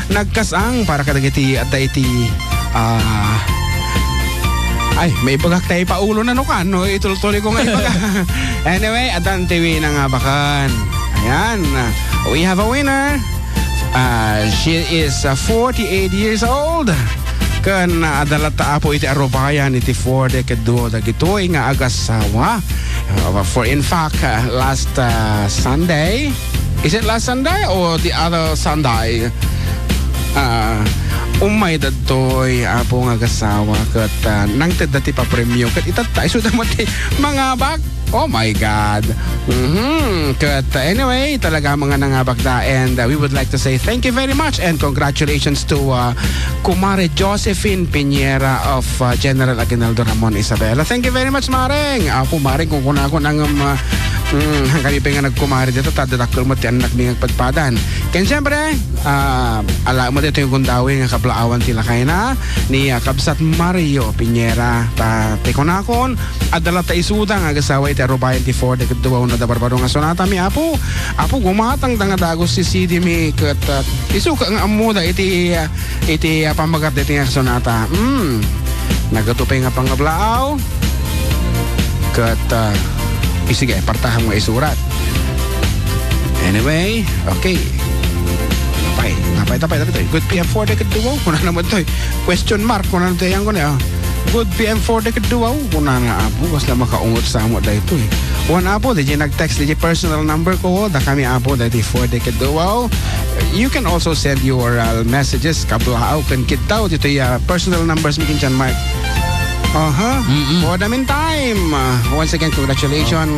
nagkasang para kadagiti at iti ay, may bagak tayo pa ulo na nukan, no? Ituloy ko nga ibaga. Anyway, adan tiwi na nga bakan. Ayan, we have a winner. She is 48 years old. Kan adalata apo iti arubayan iti 4 dekado dagitoy nga agasawa. For in fact, last Sunday, is it last Sunday or the other Sunday? Umay dadtoy apo nga agasawa kat nang dati pa premyo kat itatay so damati mga bag. Oh my God. Kat anyway, talaga mga nangabak na, and we would like to say thank you very much and congratulations to Kumare Josephine Piñera of General Aguinaldo Ramon Isabela. Thank you very much, Maring. Apo Maring, kung kuna ko nang kami pa nga nagkumari dito, tadadakil mo ti anak ni pagpadan. Kaya siyempre, ala mo dito yung kundawi nga kablaawan tila kayo na ni Kabsat Mario Piñera. Teko na akon, adala ta isudang agasawa iti arubayan ti 4 dekado na dabarbaro nga sonata mi apo gumatang nga dagos si CD mi kat isuka nga amuda iti pamagat iti nga sonata. Nagatupay nga pangablaaw kat sige, partahan mo isurat. Anyway, okay. Napay. Good PM 4 dekado. Kuna naman to. Question mark. Kuna naman tayo ko na. Good PM 4 dekado. Kuna nga apo. Kasi makaungot sa amo dahil ito eh. One apo, di nag-text di personal number ko. Da kami apo dahil 4 dekado. You can also send your messages. Kablaaw kan kita. Dito yung personal numbers mo kincan mark. For the meantime, once again, congratulations,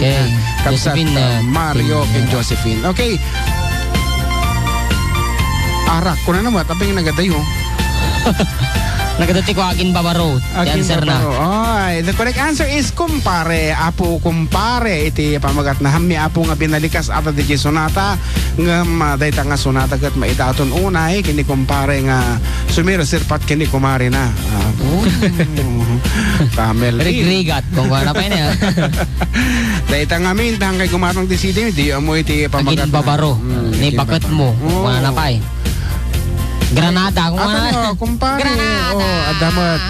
Kabsat Mario and Josephine. Okay. Arak ko na naman, tapi yung nagadayo. Nagadati ko Agin Babaro. Answer na. The correct answer is kumpare. Apo kumpare. Iti pamagat na hami apo nga binalikas ata di sonata. Nga dayta nga sonata kat maitaton unay. Kini kumpare nga sumira sirpat kini kumare na. Kamel. Rigrigat. Kung wala pa yun. Dayta nga mintang kay kumarong di sidi. Di mo iti pamagat. Agin Babaro. Ni paket mo. Wala na pa eh. Granada, kung ano. Kumpare. Granada. Adamat.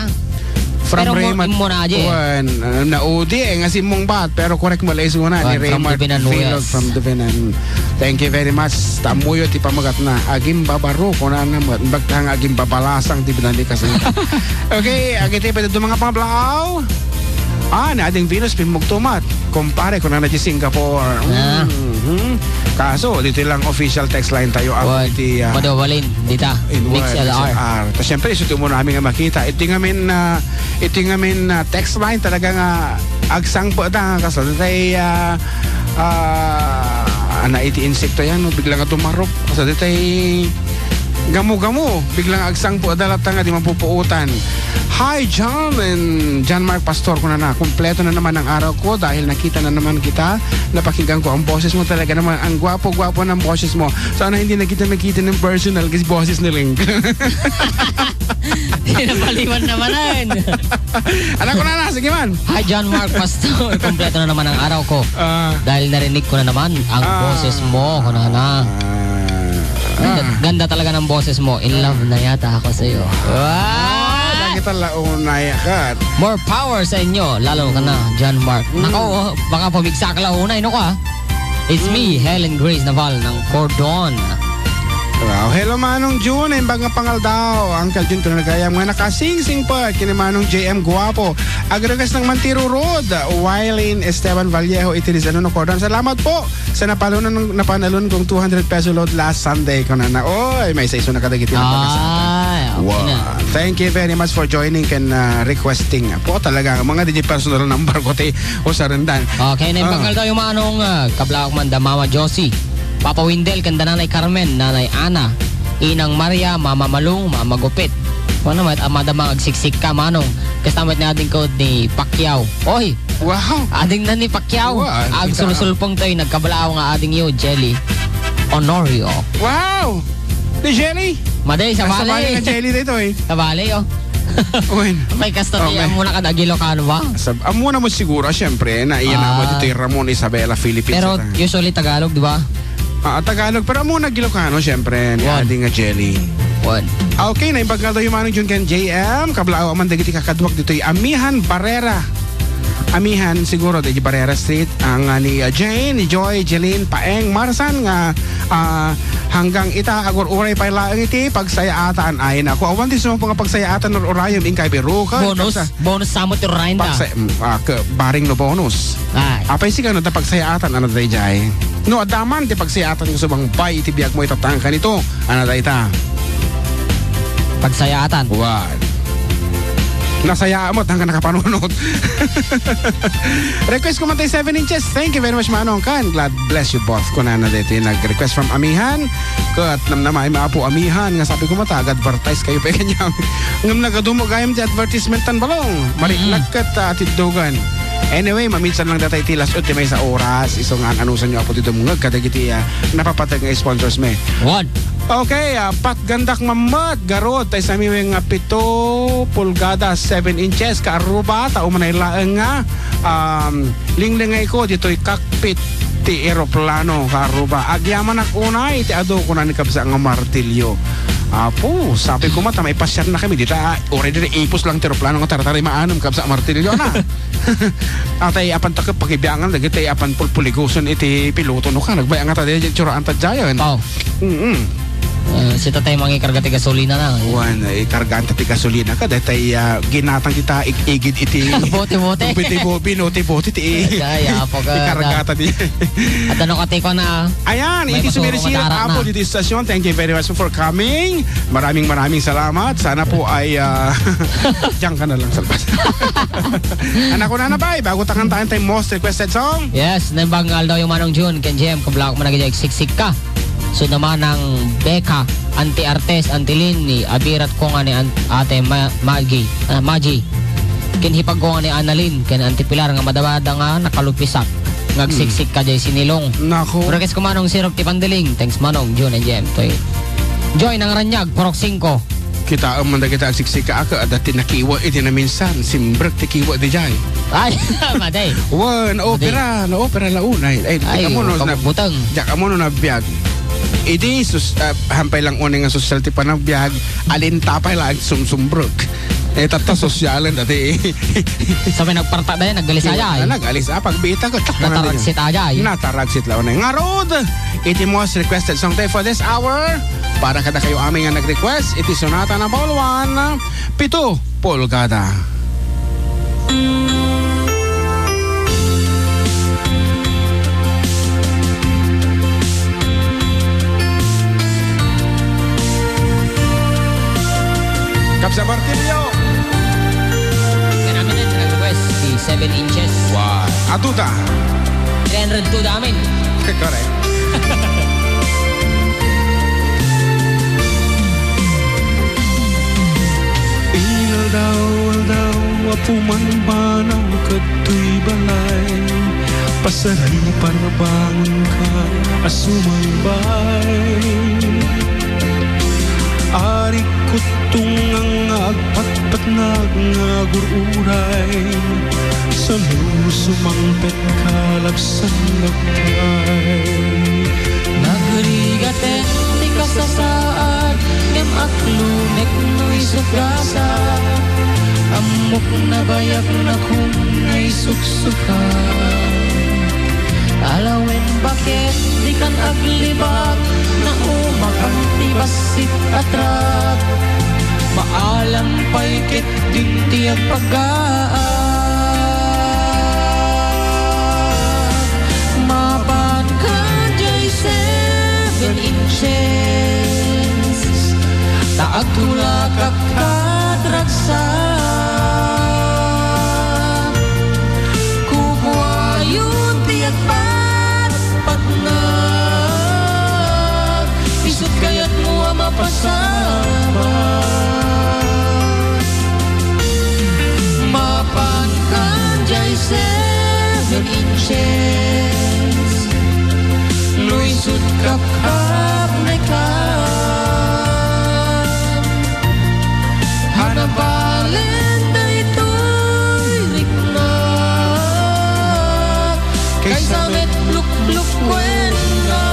Pero mo na aja eh. Naudi nga si mong bat. Pero correct mo lang isuna ni Raymond Philog from Duvenan. Thank you very much. Tamuyo ti pamagat na. Agim babaro. Kung na naman. Bagtang agim babalasang ti binalikas. Okay. Agiti pa dito mga pangablaw. Na ading Venus pinmugtumat. Kumpare ko na di Singapore. Kaso, dito lang official text line tayo. Madawalin, dita. Mix LR. Tapos syempre, isuto mo namin nga makita. Iti ngamin text line talaga nga agsang po da. Kaso, ditay iti insekto yan. Biglang nga tumarok. Kaso, ditay gamo-gamo. Biglang agsang po adalat nga di mapupuutan. Hi John and John Mark Pastor ko na. Kompleto na naman ang araw ko dahil nakita na naman kita. Napakinggan ko ang boses mo talaga naman. Ang gwapo-gwapo ng boses mo. Sana hindi na kita nakita ng personal kasi boses ni Link. Pinapaliwan naman yan. Anak ko na. Sige man. Hi John Mark Pastor. Kompleto na naman ang araw ko. Dahil narinig ko na naman ang boses mo. Ganda talaga ng boses mo. In love na yata ako sa'yo. Kita launay ka. More power sa inyo. Lalo ka na, John Mark. Nako, baka pumigsa ka launay. No ka? It's me, Helen Grace Naval ng Cordon. Wow. Hello Manong June, ay bagang pangal daw. Uncle June, kung nagayang mga nakasing-sing pa. Kini Manong JM Guapo. Agragas ng Mantiro Road. Wylene Esteban Vallejo, Itirizano no Cordon. Salamat po sa napanalon kong 200 peso load last Sunday. Kung na, oy, may isa-iso na kadagiti na pagkasata. Wow. Thank you very much for joining and requesting. Po talaga, mga DJ personal number ko te o sa rendan. Okay, na yung pangal daw yung Manong Kablaok Manda, Mama Josie. Papa Windel, kanda Nanay Carmen, Nanay Ana, Inang Maria, Mama Malung, Mama Gupit. Ano naman, amadamang agsiksik ka, Manong. Kastamat na ating code ni Pacquiao. Oy! Wow! Ading na ni Pacquiao. Ag sulusulpong tayo, nagkabalao nga ading yo, Jelly Honorio. Wow! Ni Jelly? Maday, sa Valley. Sa Valley na Jelly dito eh. Sa Valley, oh. May kastatiya muna ka nagilo ka, ano ba? Muna mo siguro, syempre, na iyan na mo dito yung Ramon Isabela, Philippines. Pero usually Tagalog, di ba? Tagalog. Pero muna Ilocano, syempre. Ni One. ading nga jelly. One. Okay, naimbag na daw yung manong Jun Ken JM. Kablao man dagiti kakadwak dito yung Amihan Barrera. Amihan siguro di Barrera Street ang ni Jane, ni Joy, Jeline, Paeng, Marsan nga hanggang ita agor uray pa laang iti pagsayaatan ay nako awan di sumang pagsayaatan or urayom in kay Beruka. Bonus samot yung Rinda. Baring no bonus. Ay. Apay siga no ta pagsayaatan ano day jay. No adaman ti pagsayaatan yung subang bay iti biag mo itatang kanito. Ano day ta? Pagsayaatan. What? Nasaya mo hanggang nakapanunod. Request ko man tayo 7 inches. Thank you very much Manong Kan. God bless you both. Kung na dito nag-request from Amihan. Kat namnamay maapo Amihan. Nga sabi ko mata, advertise kayo pa kanyang. Ngam nagadumo gayam di advertisement tan balong. Mariklag kat atiddogan. Anyway, maminsan lang datay tilas o may sa oras. Isong anusan nyo ako dito mga kadagiti napapatag nga sponsors me. One. Okay, Pat Gandak Mamad Garod tayo sa aming 7 pulgada 7 inches kaaruba tao manay laeng nga linglingay ko dito'y cockpit ti aeroplano kaaruba agyaman ak unay ti ado ko na ni kabsa nga martilyo. Apo, sabi ko mata may pasyar na kami dito. Already ipos lang ti aeroplano nga taratari maanam kabsa martilyo na. Atay apan takip pakibiangan dagiti apan pulpuliguson iti piloto no ka nagbayang ata di tsuraan ta jayon. Pao. Si tatay mangikarga ti gasolina na. Wan, ikargaan ti gasolina ka dahil ginatang kita igid iti Bote-bote. Binote-bote ti ikargata ti. At ano kati ko na Ayan, iti sumirisi apo dito stasyon. Thank you very much for coming. Maraming salamat. Sana po ay diyan ka na lang sa labas. Anak ko na bay, bago takantahan tayo most requested song. Yes, nabanggal daw yung Manong June Ken JM kablak mo nagiging siksik ka. So naman ng Becca, Auntie Artes, Auntie Lynn, ni Abirat ko nga ni Ate Maji. Kinhipag ko nga ni Annalyn, ken Auntie Pilar nga madawada nga nakalupisak. Ngagsiksik ka jay sinilong. Nako. Request ko Manong Sirop ti Pandiling. Thanks Manong June and Jem. Toy. Joy ng Ranyag, Porok 5. Kita ang manda kita siksika ako at tinakiwa iti na minsan simbrek ti kiwa di jay. Ay, maday. Wan, opera launay. Ay, kamuno na butang. Jak amuno na biyag. Idi hampay lang unay nga social ti panagbiag alin tapay lang sumsumbrok. Tata sosyalan dati. Sabi nagparta dayan naggalis aja. Nagalis pagbita ko. Nataragsit aja. Nataragsit launay. Nga rod. Iti most requested song tayo for this hour. Para kada kayo aming nga nag-request, iti sonata na ball 1, 7 pulgada. Kapsa Martilyo. Kaya namin na nag-request si 7 inches. Wow. Atuta. 302 namin. Correct. Aldaw, apuman ba ng kato'y balay? Pasaripan na bangon ka, asumambay. Ari kutong ang agpatpat nagururay, sa lusumangpet kalabsan nagtay. Nagrigaten di kasasaad, ngem aklunek no'y sugasa. Amok na bayak na kung ngay suksuka. Alawin bakit di kan aglibag, na umakang tibasit atrat. Maalam pa'y kit din tiyag paggaan. Maban ka jay 7 inches, taag tula kakadragsa. Kubuayon tiyag patpat na, isot kaya't mo mapasama. Mapan ka jay 7 inches, luisot kapkap na ka. Hanabalen na ito'y rikna, kaysa met luk-luk kwenta.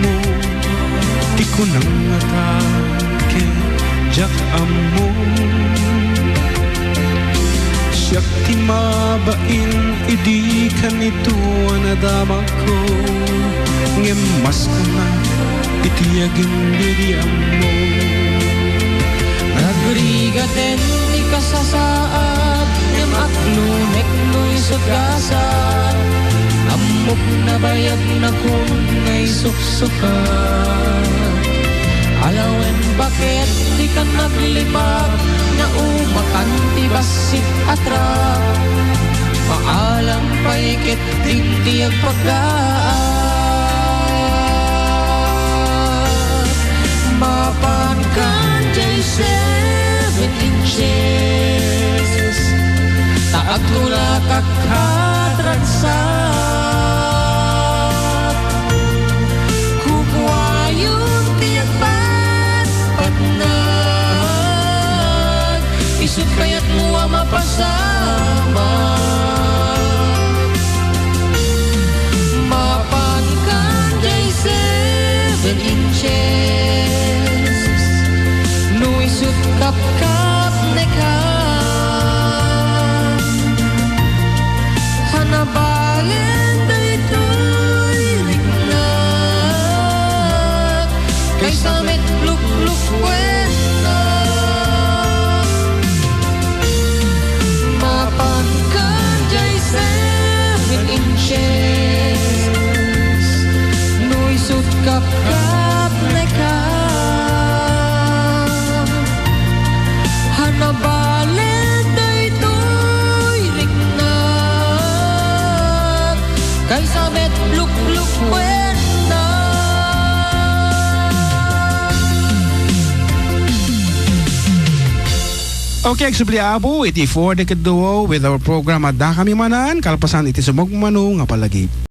mo di ko nang atake jak amo siyak ti mabain idi kanito anadama ko ngemas ko na itiyagin diri amo Nagrigaten ti kasasaat Ngem aklunek no'y sugasat Amok na bayag na kung ngay suksukat Alawen bakit di ka naglibag Na umakan ti basit atrak Maalang paikit din tiyag pagkaat Mapan kan jay 7 inches Taat tula kakatransat Kukwayon tiyak patnag Isip kaya't mo mapasama Mapan kan jay 7 inches Nui sut kap neka Hanabalen daytoy riknat Kaysa met luk-luk wena Mapan kan jay 7 inches Nui sut kap neka Hanabalen daytoy riknat Kaysa met luk-luk wena Okay, Agsubliabo, iti for the kaduo with our program at da kami manan, kalpasan iti sumog manu nga palagi.